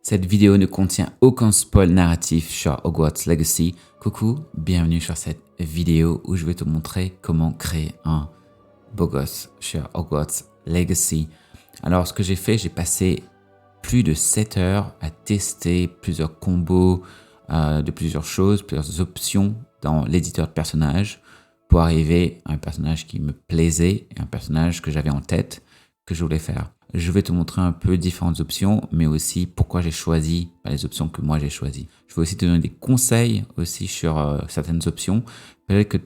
Cette vidéo ne contient aucun spoil narratif sur Hogwarts Legacy. Coucou, bienvenue sur cette vidéo où je vais te montrer comment créer un beau gosse sur Hogwarts Legacy. Alors ce que j'ai fait, j'ai passé plus de 7 heures à tester plusieurs combos de plusieurs choses, plusieurs options dans l'éditeur de personnages pour arriver à un personnage qui me plaisait et un personnage que j'avais en tête que je voulais faire. Je vais te montrer un peu différentes options, mais aussi pourquoi j'ai choisi les options que moi j'ai choisies. Je vais aussi te donner des conseils aussi sur certaines options. Peut-être que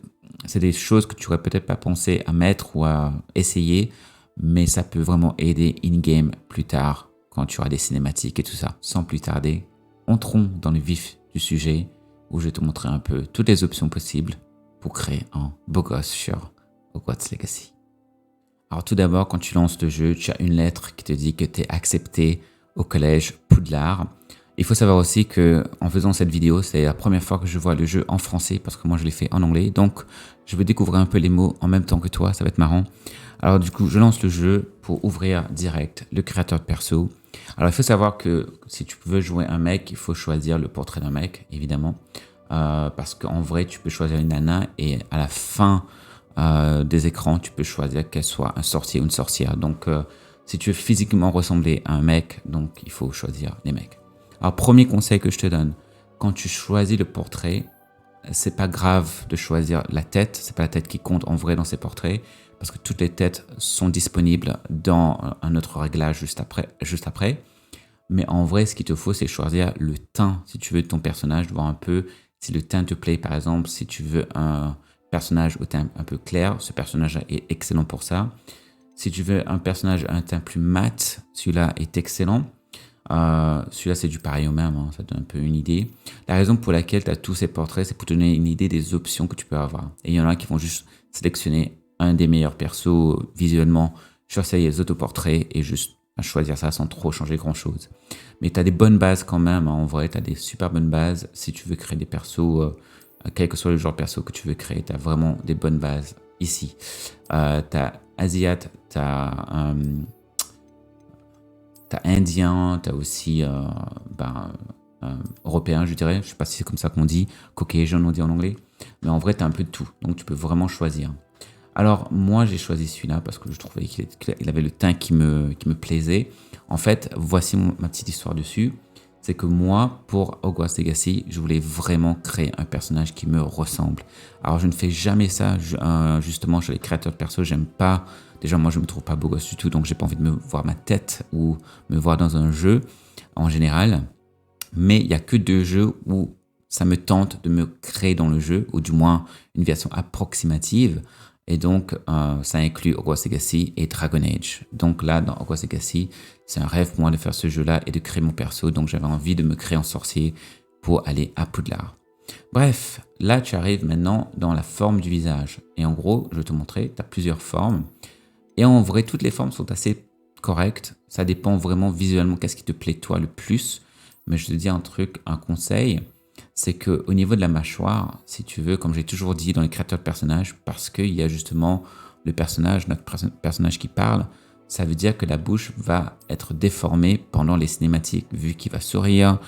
c'est des choses que tu n'aurais peut-être pas pensé à mettre ou à essayer, mais ça peut vraiment aider in-game plus tard quand tu auras des cinématiques et tout ça. Sans plus tarder, entrons dans le vif du sujet où je vais te montrer un peu toutes les options possibles pour créer un beau gosse sur Hogwarts Legacy. Alors tout d'abord, quand tu lances le jeu, tu as une lettre qui te dit que tu es accepté au collège Poudlard. Il faut savoir aussi que en faisant cette vidéo, c'est la première fois que je vois le jeu en français parce que moi je l'ai fait en anglais. Donc je vais découvrir un peu les mots en même temps que toi, ça va être marrant. Alors du coup, je lance le jeu pour ouvrir direct le créateur de perso. Alors il faut savoir que si tu veux jouer un mec, il faut choisir le portrait d'un mec, évidemment. Parce qu'en vrai, tu peux choisir une nana et à la fin des écrans, tu peux choisir qu'elle soit un sorcier ou une sorcière. Donc, si tu veux physiquement ressembler à un mec, donc il faut choisir les mecs. Alors, premier conseil que je te donne, quand tu choisis le portrait, c'est pas grave de choisir la tête. C'est pas la tête qui compte en vrai dans ces portraits, parce que toutes les têtes sont disponibles dans un autre réglage juste après. Mais en vrai, ce qu'il te faut, c'est choisir le teint, si tu veux, de ton personnage, de voir un peu si le teint te plaît. Par exemple, si tu veux un personnage au teint un peu clair, ce personnage est excellent pour ça. Si tu veux un personnage à un teint plus mat, celui-là est excellent. Celui-là, c'est du pareil au même, hein, ça donne un peu une idée. La raison pour laquelle tu as tous ces portraits, c'est pour te donner une idée des options que tu peux avoir. Et il y en a qui vont juste sélectionner un des meilleurs persos visuellement sur ces autoportraits et juste choisir ça sans trop changer grand-chose. Mais tu as des bonnes bases quand même, hein, en vrai, tu as des super bonnes bases. Si tu veux créer des persos, quel que soit le genre de perso que tu veux créer, tu as vraiment des bonnes bases ici. Tu as Asiat, tu as Indien, tu as aussi Européen, je dirais. Je ne sais pas si c'est comme ça qu'on dit. Caucasian, on dit en anglais. Mais en vrai, tu as un peu de tout. Donc, tu peux vraiment choisir. Alors, moi, j'ai choisi celui-là parce que je trouvais qu'il avait le teint qui me plaisait. En fait, voici ma petite histoire dessus. C'est que moi, pour Hogwarts Legacy, je voulais vraiment créer un personnage qui me ressemble. Alors, je ne fais jamais ça, justement, chez les créateurs de perso, j'aime pas... Déjà, moi, je me trouve pas beau gosse du tout, donc j'ai pas envie de me voir ma tête ou me voir dans un jeu, en général. Mais il y a que 2 jeux où ça me tente de me créer dans le jeu, ou du moins une version approximative. Et donc, ça inclut Hogwarts Legacy et Dragon Age. Donc là, dans Hogwarts Legacy, c'est un rêve pour moi de faire ce jeu-là et de créer mon perso. Donc j'avais envie de me créer en sorcier pour aller à Poudlard. Bref, là, tu arrives maintenant dans la forme du visage. Et en gros, je vais te montrer, tu as plusieurs formes. Et en vrai, toutes les formes sont assez correctes. Ça dépend vraiment visuellement qu'est-ce qui te plaît toi le plus. Mais je te dis un conseil, c'est qu'au niveau de la mâchoire, si tu veux, comme j'ai toujours dit dans les créateurs de personnages, parce qu'il y a justement le personnage, notre personnage qui parle, ça veut dire que la bouche va être déformée pendant les cinématiques, vu qu'il va sourire,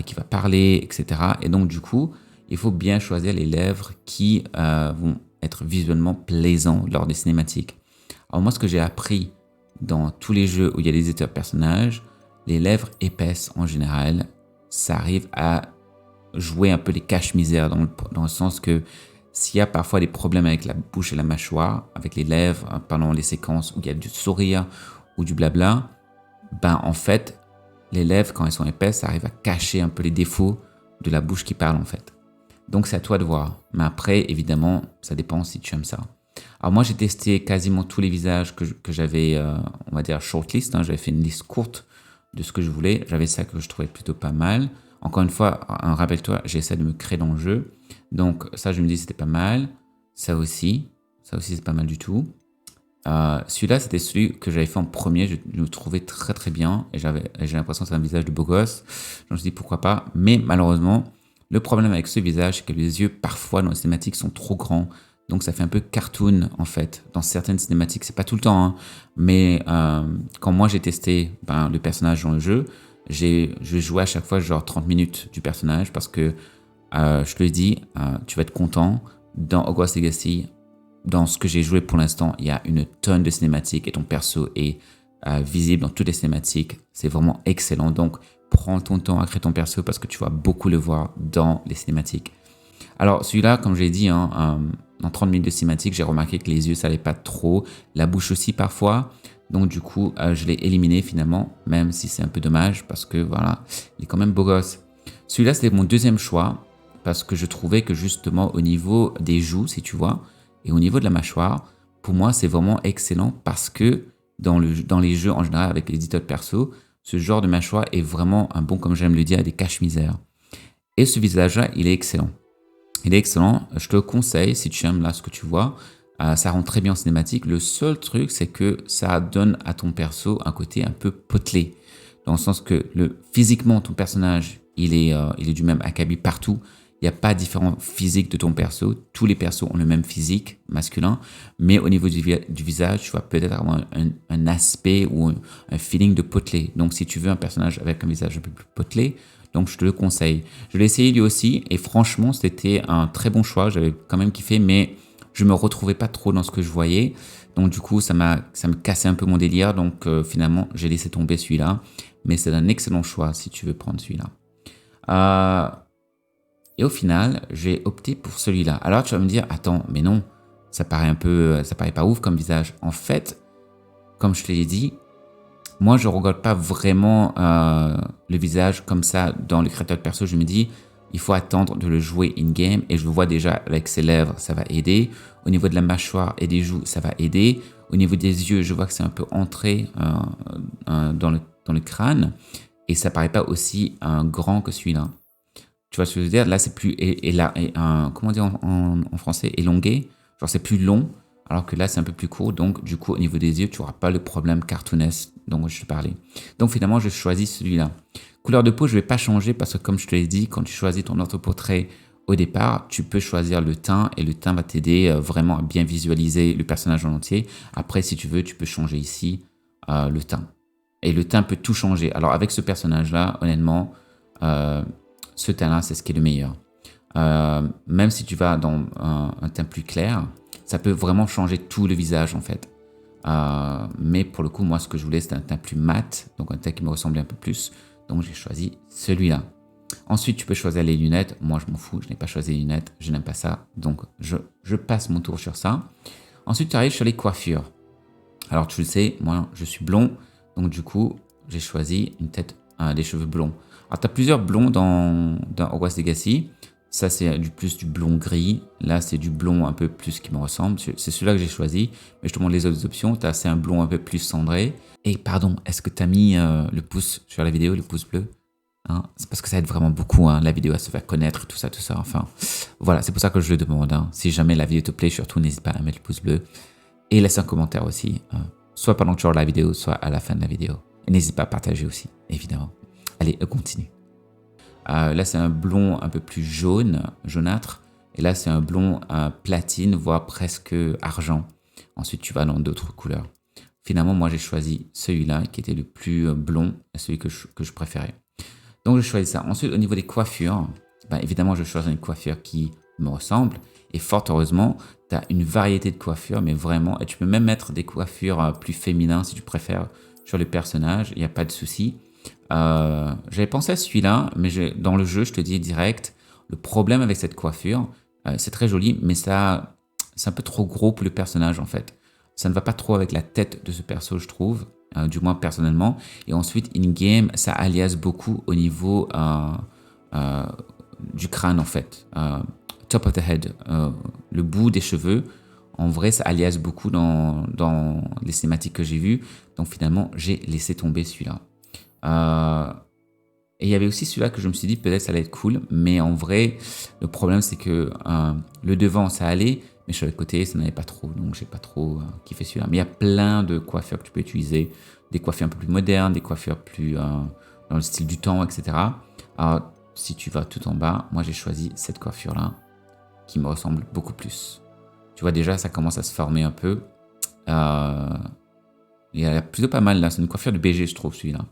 qu'il va parler, etc. Et donc du coup, il faut bien choisir les lèvres qui vont être visuellement plaisants lors des cinématiques. Alors moi, ce que j'ai appris dans tous les jeux où il y a des éditeurs de personnages, les lèvres épaisses en général, ça arrive à jouer un peu les cache-misères dans le sens que s'il y a parfois des problèmes avec la bouche et la mâchoire, avec les lèvres, pendant les séquences où il y a du sourire ou du blabla, ben en fait, les lèvres, quand elles sont épaisses, ça arrive à cacher un peu les défauts de la bouche qui parle en fait. Donc c'est à toi de voir. Mais après, évidemment, ça dépend si tu aimes ça. Alors moi, j'ai testé quasiment tous les visages que j'avais, on va dire, shortlist. J'avais fait une liste courte de ce que je voulais. J'avais ça que je trouvais plutôt pas mal. Encore une fois, rappelle-toi, j'essaie de me créer dans le jeu. Donc ça, je me dis c'était pas mal. Ça aussi, c'est pas mal du tout. Celui-là, c'était celui que j'avais fait en premier. Je le trouvais très très bien. Et j'ai l'impression que c'est un visage de beau gosse. Je me suis dit pourquoi pas. Mais malheureusement, le problème avec ce visage, c'est que les yeux, parfois, dans les cinématiques, sont trop grands. Donc ça fait un peu cartoon en fait. Dans certaines cinématiques, c'est pas tout le temps, hein, mais quand moi j'ai testé le personnage dans le jeu, je jouais à chaque fois genre 30 minutes du personnage parce que, je te le dis, tu vas être content. Dans Hogwarts Legacy, dans ce que j'ai joué pour l'instant, il y a une tonne de cinématiques et ton perso est visible dans toutes les cinématiques. C'est vraiment excellent. Donc, prends ton temps à créer ton perso parce que tu vas beaucoup le voir dans les cinématiques. Alors, celui-là, comme j'ai dit, en 30 minutes de cinématique, j'ai remarqué que les yeux, ça allait pas trop. La bouche aussi, parfois. Donc, du coup, je l'ai éliminé finalement, même si c'est un peu dommage parce que, voilà, il est quand même beau gosse. Celui-là, c'était mon deuxième choix parce que je trouvais que justement, au niveau des joues, si tu vois, et au niveau de la mâchoire, pour moi, c'est vraiment excellent parce que dans les jeux en général avec les éditeurs de perso, ce genre de mâchoire est vraiment un bon, comme j'aime le dire, des cache-misère. Et ce visage-là, il est excellent. Il est excellent, je te le conseille si tu aimes là ce que tu vois. Ça rend très bien en cinématique. Le seul truc, c'est que ça donne à ton perso un côté un peu potelé. Dans le sens que physiquement, ton personnage, il est du même acabit partout. Il n'y a pas différent physique de ton perso. Tous les persos ont le même physique masculin. Mais au niveau du visage, tu vas peut-être avoir un aspect ou un feeling de potelé. Donc si tu veux un personnage avec un visage un peu plus potelé, donc je te le conseille. Je l'ai essayé lui aussi et franchement c'était un très bon choix. J'avais quand même kiffé mais je me retrouvais pas trop dans ce que je voyais. Donc du coup ça me cassait un peu mon délire. Donc finalement j'ai laissé tomber celui-là. Mais c'est un excellent choix si tu veux prendre celui-là. Et au final j'ai opté pour celui-là. Alors tu vas me dire attends mais non ça paraît pas ouf comme visage. En fait comme je te l'ai dit moi, je ne regarde pas vraiment le visage comme ça dans le créateur de perso. Je me dis, il faut attendre de le jouer in-game et je le vois déjà avec ses lèvres, ça va aider. Au niveau de la mâchoire et des joues, ça va aider. Au niveau des yeux, je vois que c'est un peu entré dans le crâne et ça paraît pas aussi grand que celui-là. Tu vois ce que je veux dire? Là, c'est plus, comment dire en français, élongué. Genre, c'est plus long. Alors que là, c'est un peu plus court. Donc, du coup, au niveau des yeux, tu n'auras pas le problème cartoonesque dont je te parlais. Donc, finalement, je choisis celui-là. Couleur de peau, je ne vais pas changer parce que, comme je te l'ai dit, quand tu choisis ton autoportrait au départ, tu peux choisir le teint et le teint va t'aider vraiment à bien visualiser le personnage en entier. Après, si tu veux, tu peux changer ici le teint. Et le teint peut tout changer. Alors, avec ce personnage-là, honnêtement, ce teint-là, c'est ce qui est le meilleur. Même si tu vas dans un teint plus clair, ça peut vraiment changer tout le visage en fait. Mais pour le coup, moi, ce que je voulais, c'était un teint plus mat, donc un teint qui me ressemblait un peu plus. Donc, j'ai choisi celui-là. Ensuite, tu peux choisir les lunettes. Moi, je m'en fous, je n'ai pas choisi les lunettes, je n'aime pas ça. Donc, je passe mon tour sur ça. Ensuite, tu arrives sur les coiffures. Alors, tu le sais, moi, je suis blond. Donc, du coup, j'ai choisi une tête, des cheveux blonds. Alors, tu as plusieurs blonds dans Hogwarts Legacy. Ça, c'est plus du blond gris. Là, c'est du blond un peu plus qui me ressemble. C'est celui-là que j'ai choisi. Mais je te montre les autres options. C'est un blond un peu plus cendré. Et pardon, est-ce que tu as mis le pouce sur la vidéo, le pouce bleu hein? C'est parce que ça aide vraiment beaucoup la vidéo à se faire connaître, tout ça. Enfin, voilà, c'est pour ça que je le demande. Si jamais la vidéo te plaît, surtout n'hésite pas à mettre le pouce bleu. Et laisse un commentaire aussi. Soit pendant que tu regardes la vidéo, soit à la fin de la vidéo. Et n'hésite pas à partager aussi, évidemment. Allez, on continue. Là, c'est un blond un peu plus jaunâtre. Et là, c'est un blond platine, voire presque argent. Ensuite, tu vas dans d'autres couleurs. Finalement, moi, j'ai choisi celui-là qui était le plus blond, celui que je préférais. Donc, je choisis ça. Ensuite, au niveau des coiffures, évidemment, je choisis une coiffure qui me ressemble. Et fort heureusement, tu as une variété de coiffures, mais vraiment. Et tu peux même mettre des coiffures plus féminines si tu préfères sur les personnages. Il n'y a pas de souci. J'avais pensé à celui-là, mais dans le jeu, je te dis direct, le problème avec cette coiffure, c'est très joli, mais c'est un peu trop gros pour le personnage en fait. Ça ne va pas trop avec la tête de ce perso, je trouve, du moins personnellement. Et ensuite, in-game, ça alias beaucoup au niveau du crâne en fait. Top of the head, le bout des cheveux. En vrai, ça alias beaucoup dans les cinématiques que j'ai vues. Donc finalement, j'ai laissé tomber celui-là. Et il y avait aussi celui-là que je me suis dit peut-être ça allait être cool, mais en vrai le problème c'est que le devant ça allait, mais sur le côté ça n'allait pas trop, donc j'ai pas trop kiffé celui-là. Mais il y a plein de coiffures que tu peux utiliser, des coiffures un peu plus modernes, des coiffures plus dans le style du temps, etc. Alors si tu vas tout en bas, moi j'ai choisi cette coiffure-là qui me ressemble beaucoup plus. Tu vois déjà ça commence à se former un peu. Il y a plutôt pas mal là, c'est une coiffure de BG je trouve celui-là.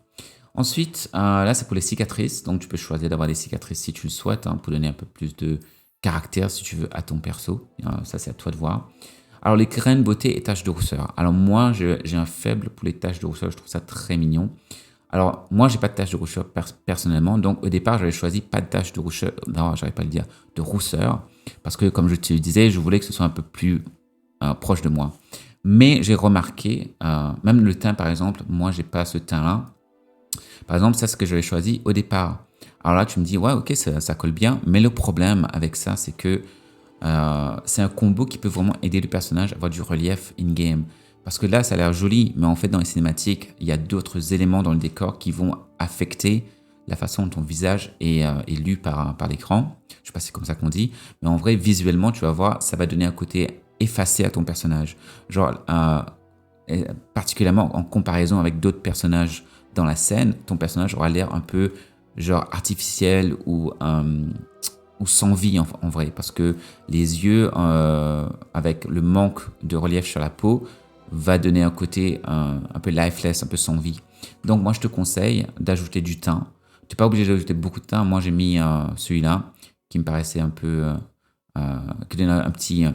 Ensuite, là, c'est pour les cicatrices. Donc, tu peux choisir d'avoir des cicatrices si tu le souhaites, hein, pour donner un peu plus de caractère, si tu veux, à ton perso. Ça, c'est à toi de voir. Alors, les grains de beauté et taches de rousseur. Alors, moi, j'ai un faible pour les taches de rousseur. Je trouve ça très mignon. Alors, moi, j'ai pas de taches de rousseur personnellement. Donc, au départ, j'avais choisi pas de taches de rousseur. Non, j'arrive pas à le dire. De rousseur. Parce que, comme je te le disais, je voulais que ce soit un peu plus proche de moi. Mais j'ai remarqué, même le teint, par exemple, moi, j'ai pas ce teint-là. Par exemple, ça, c'est ce que j'avais choisi au départ. Alors là, tu me dis, ouais, ok, ça colle bien. Mais le problème avec ça, c'est que c'est un combo qui peut vraiment aider le personnage à avoir du relief in-game. Parce que là, ça a l'air joli, mais en fait, dans les cinématiques, il y a d'autres éléments dans le décor qui vont affecter la façon dont ton visage est lu par l'écran. Je ne sais pas si c'est comme ça qu'on dit. Mais en vrai, visuellement, tu vas voir, ça va donner un côté effacé à ton personnage. Genre, particulièrement en comparaison avec d'autres personnages dans la scène, ton personnage aura l'air un peu genre artificiel ou sans vie en vrai, parce que les yeux, avec le manque de relief sur la peau, va donner un côté un peu lifeless, un peu sans vie. Donc moi je te conseille d'ajouter du teint. Tu n'es pas obligé d'ajouter beaucoup de teint. Moi j'ai mis celui-là qui me paraissait un peu, qui donne un petit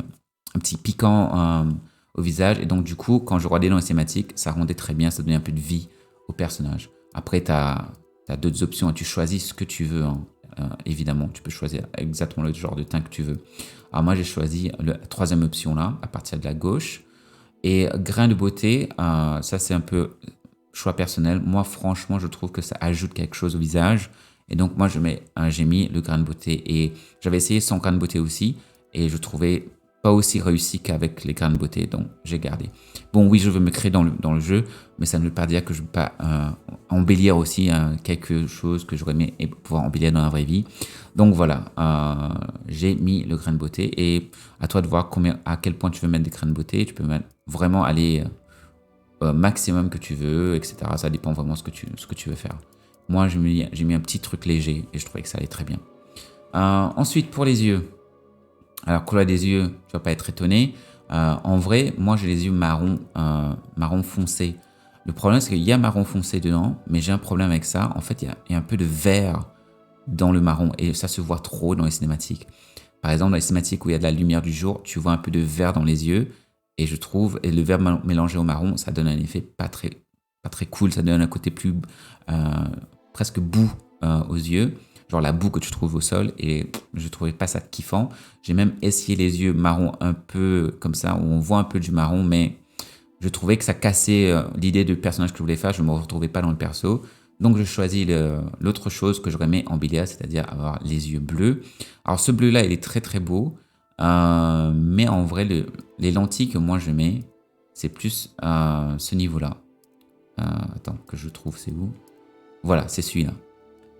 piquant au visage. Et donc du coup, quand je regardais dans les cinématiques, ça rendait très bien, ça donnait un peu de vie au personnage. Après, tu as d'autres options, tu choisis ce que tu veux, hein. Évidemment, tu peux choisir exactement le genre de teint que tu veux. Alors moi, j'ai choisi la troisième option là, à partir de la gauche. Et grain de beauté, ça c'est un peu choix personnel. Moi, franchement, je trouve que ça ajoute quelque chose au visage. Et donc moi, j'ai mis le grain de beauté. Et j'avais essayé sans grain de beauté aussi. Et je trouvais pas aussi réussi qu'avec les grains de beauté, donc j'ai gardé. Bon, oui, je veux me créer dans le jeu, mais ça ne veut pas dire que je ne veux pas embellir aussi quelque chose que j'aurais aimé et pouvoir embellir dans la vraie vie. Donc voilà, j'ai mis le grain de beauté et à toi de voir à quel point tu veux mettre des grains de beauté. Tu peux vraiment aller au maximum que tu veux, etc. Ça dépend vraiment de ce que tu veux faire. Moi, j'ai mis un petit truc léger et je trouvais que ça allait très bien. Ensuite, pour les yeux. Alors, couleur des yeux, tu vas pas être étonné. En vrai, moi, j'ai les yeux marron foncé. Le problème, c'est qu'il y a marron foncé dedans, mais j'ai un problème avec ça. En fait, il y a un peu de vert dans le marron et ça se voit trop dans les cinématiques. Par exemple, dans les cinématiques où il y a de la lumière du jour, tu vois un peu de vert dans les yeux et je trouve, et le vert mélangé au marron, ça donne un effet pas très cool. Ça donne un côté plus presque boue aux yeux. Genre la boue que tu trouves au sol, et je trouvais pas ça kiffant. J'ai même essayé les yeux marron un peu comme ça, où on voit un peu du marron, mais je trouvais que ça cassait l'idée du personnage que je voulais faire, je me retrouvais pas dans le perso. Donc je choisis l'autre chose que j'aurais aimé embellir, c'est-à-dire avoir les yeux bleus. Alors ce bleu-là, il est très très beau, mais en vrai, les lentilles que moi je mets, c'est plus ce niveau-là. Attends, que je trouve, c'est où? Voilà, c'est celui-là.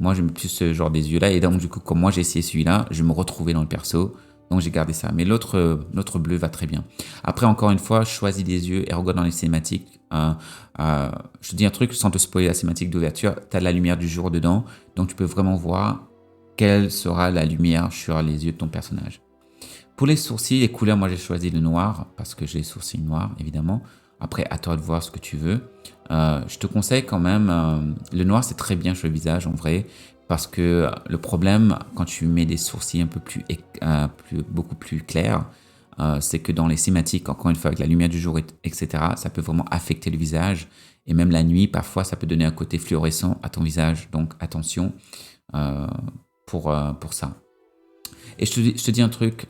Moi, j'aime plus ce genre des yeux-là. Et donc, du coup, comme moi, j'ai essayé celui-là, je me retrouvais dans le perso. Donc, j'ai gardé ça. Mais l'autre bleu va très bien. Après, encore une fois, choisis des yeux et regarde dans les cinématiques. Je te dis un truc sans te spoiler la cinématique d'ouverture. Tu as la lumière du jour dedans. Donc, tu peux vraiment voir quelle sera la lumière sur les yeux de ton personnage. Pour les sourcils, les couleurs, moi, j'ai choisi le noir parce que j'ai les sourcils noirs, évidemment. Après, à toi de voir ce que tu veux. Je te conseille quand même, le noir c'est très bien sur le visage en vrai, parce que le problème quand tu mets des sourcils un peu beaucoup plus clairs, c'est que dans les cinématiques, encore une fois avec la lumière du jour, etc., ça peut vraiment affecter le visage, et même la nuit, parfois ça peut donner un côté fluorescent à ton visage, donc attention pour ça. Et je te dis un truc,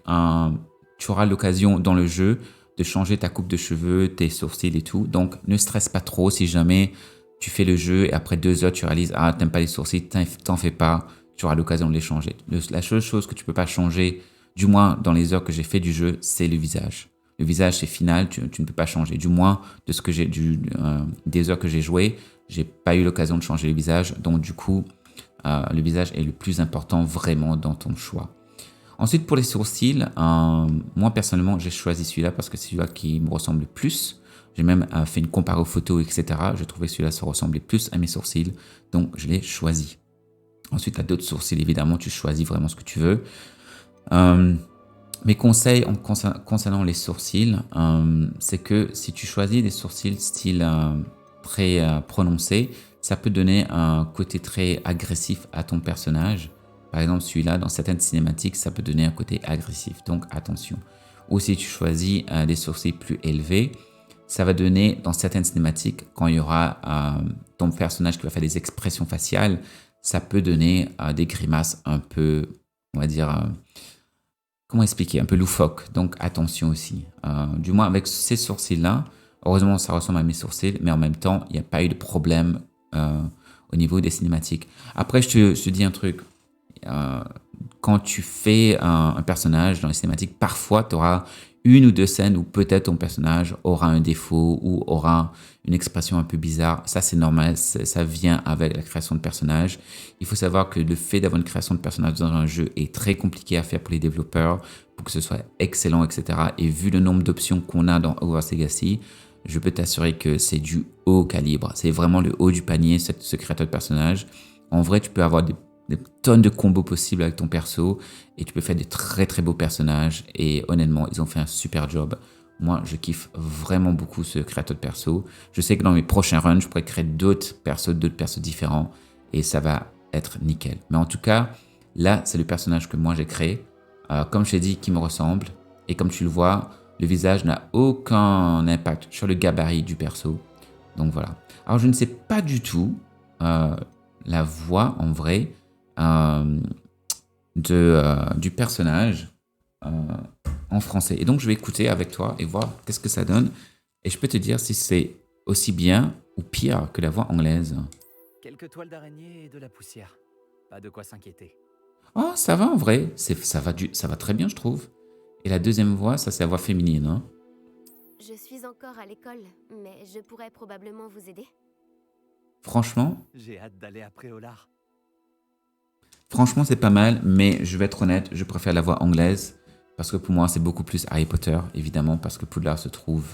tu auras l'occasion dans le jeu de changer ta coupe de cheveux, tes sourcils et tout. Donc, ne stresse pas trop si jamais tu fais le jeu et après 2 heures, tu réalises « Ah, t'aimes pas les sourcils, t'en fais pas, tu auras l'occasion de les changer. » La seule chose que tu peux pas changer, du moins dans les heures que j'ai fait du jeu, c'est le visage. Le visage, c'est final, tu ne peux pas changer. Du moins, de ce que des heures que j'ai joué, j'ai pas eu l'occasion de changer le visage. Donc, du coup, le visage est le plus important vraiment dans ton choix. Ensuite, pour les sourcils, moi personnellement, j'ai choisi celui-là parce que c'est celui-là qui me ressemble le plus. J'ai même fait une comparaison photo, etc. Je trouvais que celui-là se ressemblait plus à mes sourcils, donc je l'ai choisi. Ensuite, tu as d'autres sourcils, évidemment, tu choisis vraiment ce que tu veux. Mes conseils concernant les sourcils, c'est que si tu choisis des sourcils style très prononcés, ça peut donner un côté très agressif à ton personnage. Par exemple, celui-là, dans certaines cinématiques, ça peut donner un côté agressif, donc attention. Ou si tu choisis des sourcils plus élevés, ça va donner, dans certaines cinématiques, quand il y aura ton personnage qui va faire des expressions faciales, ça peut donner des grimaces un peu, on va dire, comment expliquer, un peu loufoque. Donc attention aussi. Du moins avec ces sourcils-là, heureusement ça ressemble à mes sourcils, mais en même temps, il n'y a pas eu de problème au niveau des cinématiques. Après, je te dis un truc. Quand tu fais un personnage dans les cinématiques, parfois tu auras une ou deux scènes où peut-être ton personnage aura un défaut ou aura une expression un peu bizarre. Ça, c'est normal, ça vient avec la création de personnage. Il faut savoir que le fait d'avoir une création de personnage dans un jeu est très compliqué à faire pour les développeurs, pour que ce soit excellent, etc. Et vu le nombre d'options qu'on a dans Hogwarts Legacy, je peux t'assurer que c'est du haut calibre. C'est vraiment le haut du panier, ce créateur de personnage. En vrai, tu peux avoir des tonnes de combos possibles avec ton perso et tu peux faire des très très beaux personnages et honnêtement ils ont fait un super job. Moi je kiffe vraiment beaucoup ce créateur de perso. Je sais que dans mes prochains runs je pourrais créer d'autres persos différents et ça va être nickel. Mais en tout cas là c'est le personnage que moi j'ai créé, comme je t'ai dit qui me ressemble et comme tu le vois le visage n'a aucun impact sur le gabarit du perso. Donc voilà. Alors je ne sais pas du tout la voix en vrai du personnage en français. Et donc, je vais écouter avec toi et voir qu'est-ce que ça donne. Et je peux te dire si c'est aussi bien ou pire que la voix anglaise. Quelques toiles d'araignée et de la poussière. Pas de quoi s'inquiéter. Oh, ça va en vrai. Ça va très bien, je trouve. Et la deuxième voix, ça, c'est la voix féminine. Hein. Je suis encore à l'école, mais je pourrais probablement vous aider. Franchement, J'ai hâte d'aller à Préolard. franchement, c'est pas mal, mais je vais être honnête, je préfère la voix anglaise parce que pour moi, c'est beaucoup plus Harry Potter, évidemment, parce que Poudlard se trouve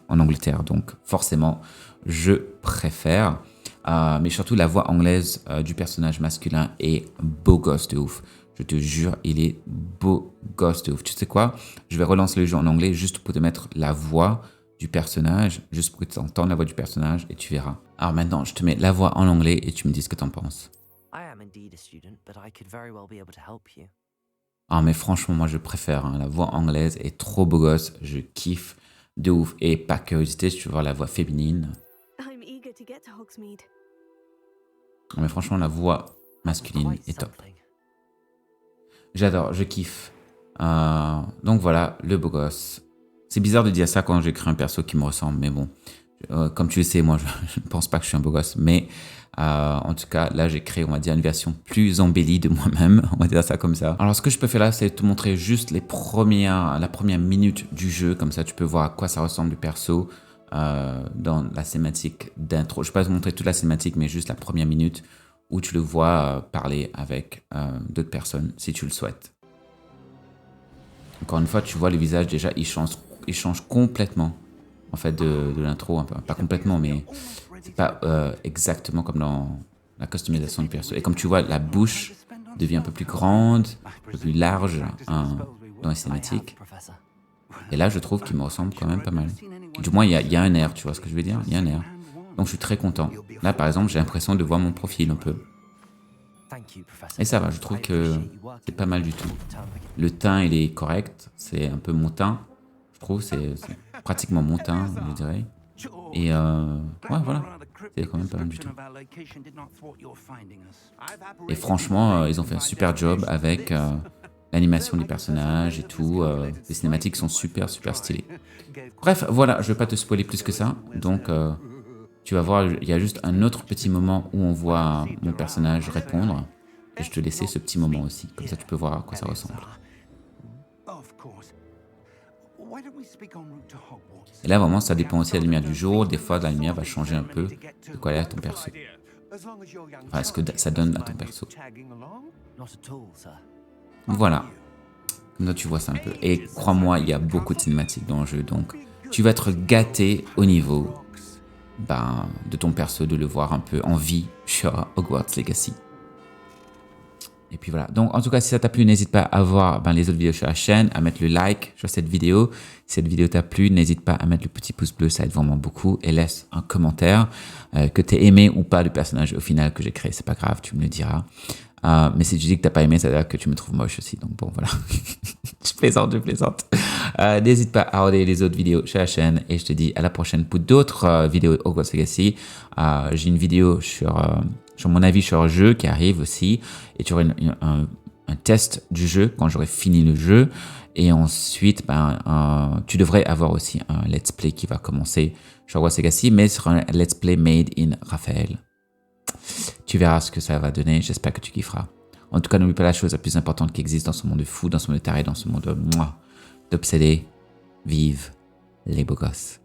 en Angleterre, donc forcément, je préfère. Mais surtout, la voix anglaise du personnage masculin est beau gosse de ouf. Je te jure, il est beau gosse de ouf. Tu sais quoi? Je vais relancer le jeu en anglais juste pour te mettre la voix du personnage, juste pour que tu entends la voix du personnage et tu verras. Alors maintenant, je te mets la voix en anglais et tu me dis ce que tu en penses. I am indeed a student, but I could very well be able to help you. Ah mais franchement moi je préfère, hein. La voix anglaise est trop beau gosse, je kiffe de ouf. Et par curiosité, si tu veux voir la voix féminine, I'm eager to get to Hogsmeade. ah, mais franchement la voix masculine Quite est top. something. J'adore, je kiffe. Donc voilà, le beau gosse. C'est bizarre de dire ça quand j'écris un perso qui me ressemble, mais bon. Comme tu le sais, moi je ne pense pas que je suis un beau gosse, mais en tout cas, là j'ai créé, on va dire, une version plus embellie de moi-même, on va dire ça comme ça. Alors ce que je peux faire là, c'est te montrer juste la première minute du jeu, comme ça tu peux voir à quoi ça ressemble le perso dans la cinématique d'intro. Je ne vais pas te montrer toute la cinématique, mais juste la première minute où tu le vois parler avec d'autres personnes, si tu le souhaites. Encore une fois, tu vois le visage déjà, il change complètement. En fait, de l'intro, un peu. Pas complètement, mais c'est pas exactement comme dans la customisation du perso. Et comme tu vois, la bouche devient un peu plus grande, un peu plus large dans les cinématiques. Professor. Et là, je trouve qu'il me ressemble quand même pas mal. Du moins, il y a un air, tu vois ce que je veux dire? Il y a un air. Donc, je suis très content. Là, par exemple, j'ai l'impression de voir mon profil un peu. Thank you, Professor. Et ça va, je trouve I que appreciate you working c'est pas mal du tout. with the term. Le teint, il est correct. C'est un peu mon teint. Je trouve, c'est pratiquement mon teint, je dirais. Et ouais, voilà. C'est quand même pas mal du tout. Et franchement, ils ont fait un super job avec l'animation des personnages et tout. Les cinématiques sont super, super stylées. Bref, voilà, je vais pas te spoiler plus que ça. Donc, tu vas voir, il y a juste un autre petit moment où on voit mon personnage répondre. Et je te laissais ce petit moment aussi. Comme ça, tu peux voir à quoi ça ressemble. Et là, vraiment, ça dépend aussi de la lumière du jour. Des fois, la lumière va changer un peu de quoi est ton perso. Enfin, ce que ça donne à ton perso. Not at all, sir. Voilà. Comme ça, tu vois ça un peu. Et crois-moi, il y a beaucoup de cinématiques dans le jeu. Donc, tu vas être gâté au niveau de ton perso, de le voir un peu en vie sur Hogwarts Legacy. Et puis voilà. Donc, en tout cas, si ça t'a plu, n'hésite pas à voir les autres vidéos sur la chaîne, à mettre le like sur cette vidéo. Si cette vidéo t'a plu, n'hésite pas à mettre le petit pouce bleu, ça aide vraiment beaucoup. Et laisse un commentaire que t'aies aimé ou pas le personnage au final que j'ai créé. C'est pas grave, tu me le diras. Mais si tu dis que t'as pas aimé, ça veut dire que tu me trouves moche aussi. Donc bon, voilà. Je plaisante. N'hésite pas à regarder les autres vidéos sur la chaîne. Et je te dis à la prochaine pour d'autres vidéos Hogwarts Legacy. J'ai une vidéo sur mon avis sur le jeu qui arrive aussi. Et tu auras un test du jeu quand j'aurai fini le jeu. Et ensuite, tu devrais avoir aussi un let's play qui va commencer sur Hogwarts Legacy. Mais ce sera un let's play made in Raphaël. Tu verras ce que ça va donner, j'espère que tu kifferas. En tout cas, n'oublie pas la chose la plus importante qui existe dans ce monde de fou, dans ce monde de taré, dans ce monde d'obsédé. Vive les beaux gosses.